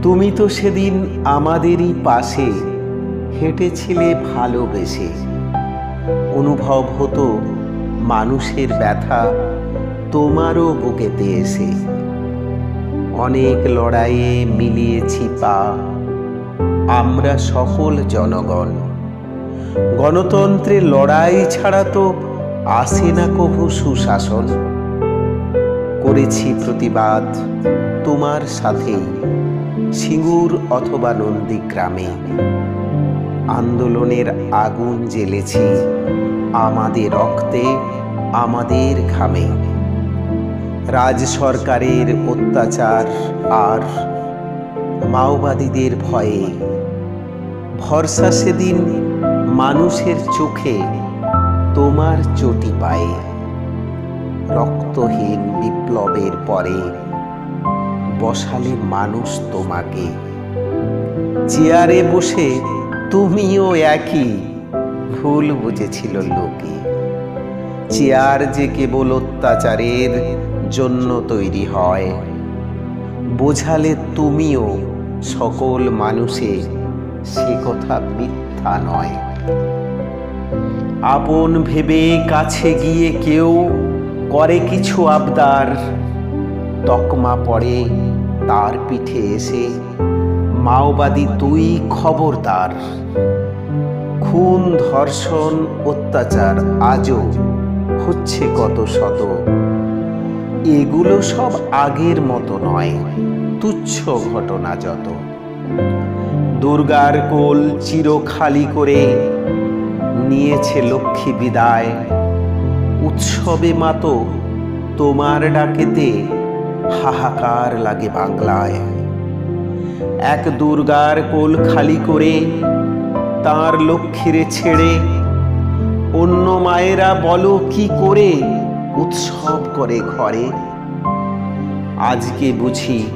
তুমি তো সেদিন আমাদেরই পাশে হেঁটেছিলে ভালোবেসে। অনুভব হতো মানুষের ব্যথা তোমারও বুকেতে এসে। অনেক লড়াইয়ে মিলিয়েছি পা আমরা সকল জনগণ। গণতন্ত্রের লড়াই ছাড়া তো আসে না কভু সুশাসন। করেছি প্রতিবাদ তোমার সাথেই সিঙ্গুর অথবা নন্দীগ্রামে। আন্দোলনের আগুন জ্বেলেছি আমাদের রক্তে আমাদের ঘামে। রাজ সরকারের অত্যাচার আর মাওবাদীদের ভয়ে ভরসা সেদিন মানুষের চোখে তোমার চটি পায়ে। রক্তহীন বিপ্লবের পরে বসালে মানুষ তোমাকে। চেয়ারে বসে তুমিও একই ভুল বুঝেছিল লোকে। চেয়ার যে কেবল অত্যাচারের জন্য তৈরি হয়, বোঝালে তুমিও সকল মানুষে সে কথা মিথ্যা নয়। আপন ভেবে কাছে গিয়ে কেউ করে কিছু আবদার, তকমা পড়ে তার পিঠে এসে মাওবাদী তুই খবরদার। খুন ধর্ষণ অত্যাচার আজও হচ্ছে কত শত। এগুলো সব আগের মতো নয়, তুচ্ছ ঘটনা যত। দুর্গার কোল চির খালি করে নিয়েছে লক্ষ্মী বিদায়। উৎসবে মাতো তোমার ডাকেতে হাহাকার লাগে বাংলায়। এক দুর্গার কোল খালি করে তার লক্ষ্মীরে ছেড়ে অন্য মায়েরা বলো কি করে উৎসব করে ঘরে। আজকে বুঝি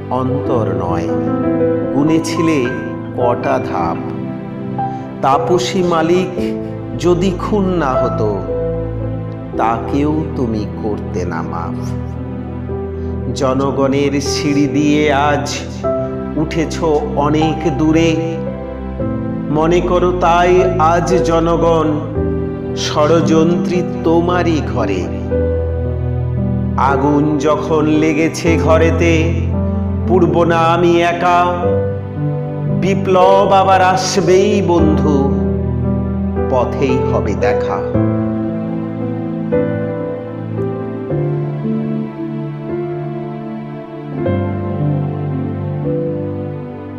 অন্তর নয় গুনেছিলে কটা ধাপ। তাপসী মালিক যদি খুন না হতো তাকেও তুমি করতে না মাফ। জনগণের সিঁড়ি দিয়ে আজ উঠেছ অনেক দূরে। মনে করো তাই আজ জনগণ ষড়যন্ত্রী তোমারই ঘরে। আগুন যখন লেগেছে ঘরেতে পূর্ব না আমি একা। বিপ্লব আবার আসবেই বন্ধু, পথেই হবে দেখা।